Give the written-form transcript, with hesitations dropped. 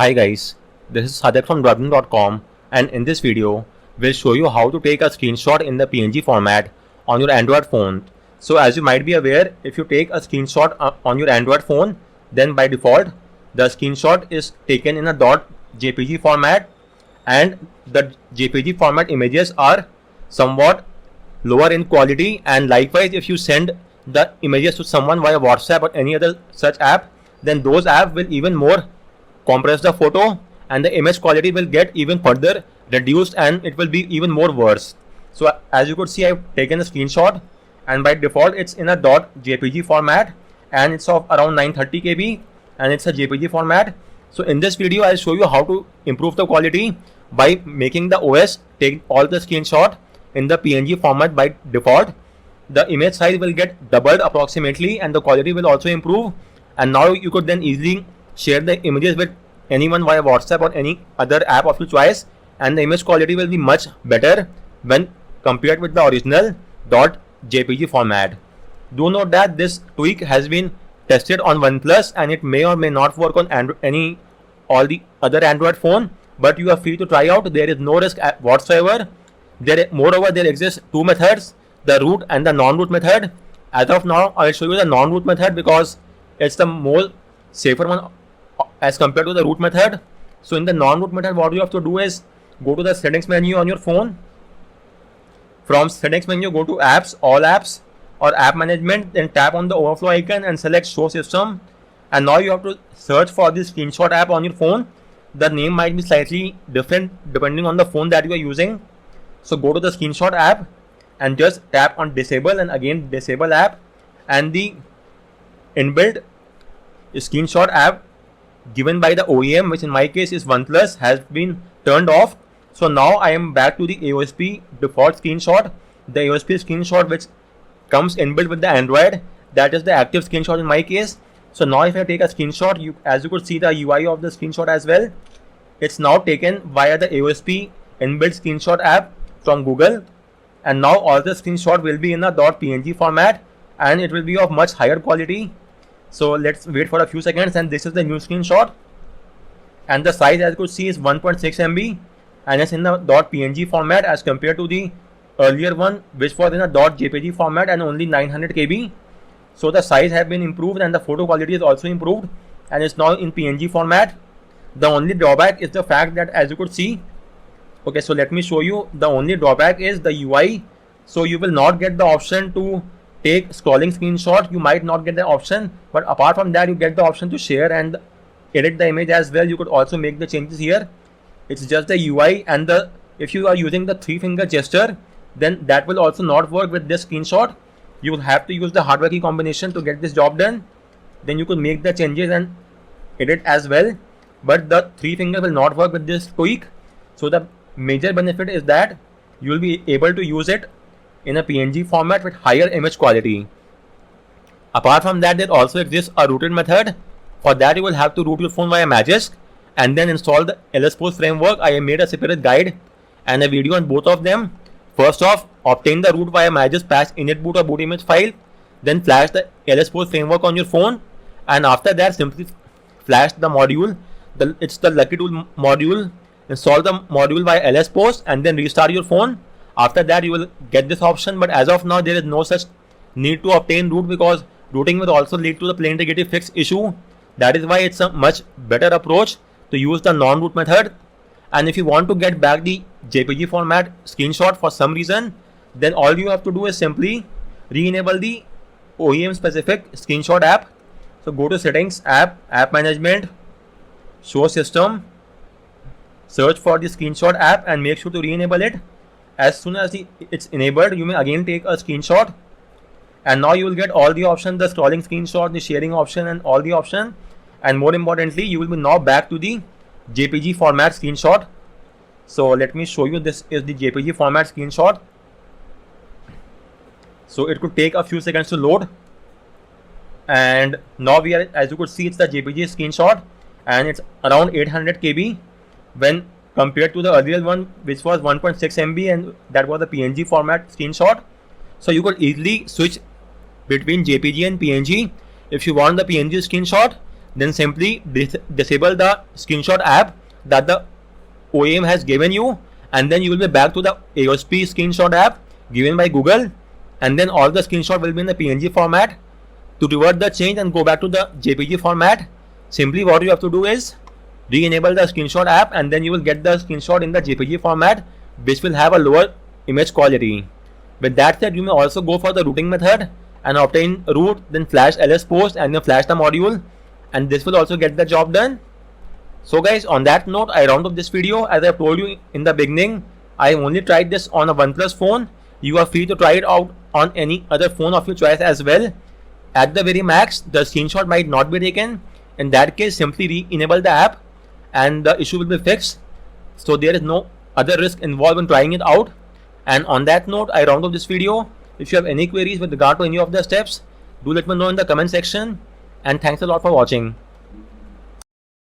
Hi guys, this is Sadak from Dragon.com, and in this video, we'll show you how to take a screenshot in the PNG format on your Android phone. So as you might be aware, if you take a screenshot on your Android phone, then by default, the screenshot is taken in a .jpg format, and the JPG format images are somewhat lower in quality, and likewise if you send the images to someone via WhatsApp or any other such app, then those apps will even more compress the photo and the image quality will get even further reduced and it will be even more worse. So as you could see, I've taken a screenshot and by default it's in a .jpg format and it's of around 930 KB and it's a JPG format. So in this video I'll show you how to improve the quality by making the OS take all the screenshot in the PNG format by default. The image size will get doubled approximately and the quality will also improve, and now you could then easily share the images with anyone via WhatsApp or any other app of your choice, and the image quality will be much better when compared with the original .jpg format. Do note that this tweak has been tested on OnePlus and it may or may not work on all the other Android phone, but you are free to try out. There is no risk whatsoever. Moreover, there exist two methods, the root and the non-root method. As of now, I'll show you the non-root method because it's the more safer one as compared to the root method. So in the non-root method, what you have to do is go to the settings menu on your phone. From settings menu, go to apps, all apps or app management, then tap on the overflow icon and select show system. And now you have to search for this screenshot app on your phone. The name might be slightly different depending on the phone that you are using. So go to the screenshot app and just tap on disable and again disable app, and the inbuilt screenshot app given by the OEM, which in my case is OnePlus, has been turned off. So now I am back to the AOSP default screenshot, the AOSP screenshot which comes inbuilt with the Android. That is the active screenshot in my case. So now if I take a screenshot, as you could see the UI of the screenshot as well, it's now taken via the AOSP inbuilt screenshot app from Google, and now all the screenshot will be in a .png format and it will be of much higher quality. So let's wait for a few seconds, and this is the new screenshot, and the size as you could see is 1.6 MB and it's in the .png format as compared to the earlier one which was in a .jpg format and only 900 KB. So the size have been improved and the photo quality is also improved and it's now in PNG format. The only drawback is the fact that, as you could see, okay, so let me show you. The only drawback is the UI. So you will not get the option to take scrolling screenshot. You might not get the option, but apart from that you get the option to share and edit the image as well. You could also make the changes here. It's just the UI, and if you are using the 3-finger gesture, then that will also not work with this screenshot. You will have to use the hardware key combination to get this job done. Then you could make the changes and edit as well, but the 3-finger will not work with this tweak. So the major benefit is that you will be able to use it in a PNG format with higher image quality. Apart from that, there also exists a rooted method. For that you will have to root your phone via Magisk and then install the LSPOS framework. I have made a separate guide and a video on both of them. First off, obtain the root via Magisk patch init boot or boot image file, then flash the LSPOS framework on your phone, and after that simply flash the module. It's the Lucky Tool module. Install the module via LSPOS and then restart your phone. After that you will get this option, but as of now there is no such need to obtain root because rooting will also lead to the plane integrity fix issue. That is why it's a much better approach to use the non-root method. And if you want to get back the JPG format screenshot for some reason, then all you have to do is simply re-enable the OEM specific screenshot app. So go to settings, app management, show system, search for the screenshot app and make sure to re-enable it. As soon as it's enabled, you may again take a screenshot, and now you will get all the options, the scrolling screenshot, the sharing option and all the options, and more importantly you will be now back to the JPG format screenshot. So let me show you. This is the JPG format screenshot. So it could take a few seconds to load, and now we are, as you could see, it's the JPG screenshot and it's around 800 KB when compared to the earlier one which was 1.6 MB and that was the PNG format screenshot. So you could easily switch between JPG and PNG. If you want the PNG screenshot, then simply disable the screenshot app that the OEM has given you, and then you will be back to the AOSP screenshot app given by Google, and then all the screenshot will be in the PNG format. To revert the change and go back to the JPG format, simply what you have to do is re-enable the screenshot app, and then you will get the screenshot in the JPG format, which will have a lower image quality. With that said, you may also go for the routing method and obtain root, then flash ls post, and then flash the module, and this will also get the job done. So guys, on that note, I round up this video. As I told you in the beginning, I only tried this on a OnePlus phone. You are free to try it out on any other phone of your choice as well. At the very max, the screenshot might not be taken. In that case, simply re-enable the app and the issue will be fixed. So there is no other risk involved in trying it out. And on that note, I round up this video. If you have any queries with regard to any of the steps, do let me know in the comment section. And thanks a lot for watching.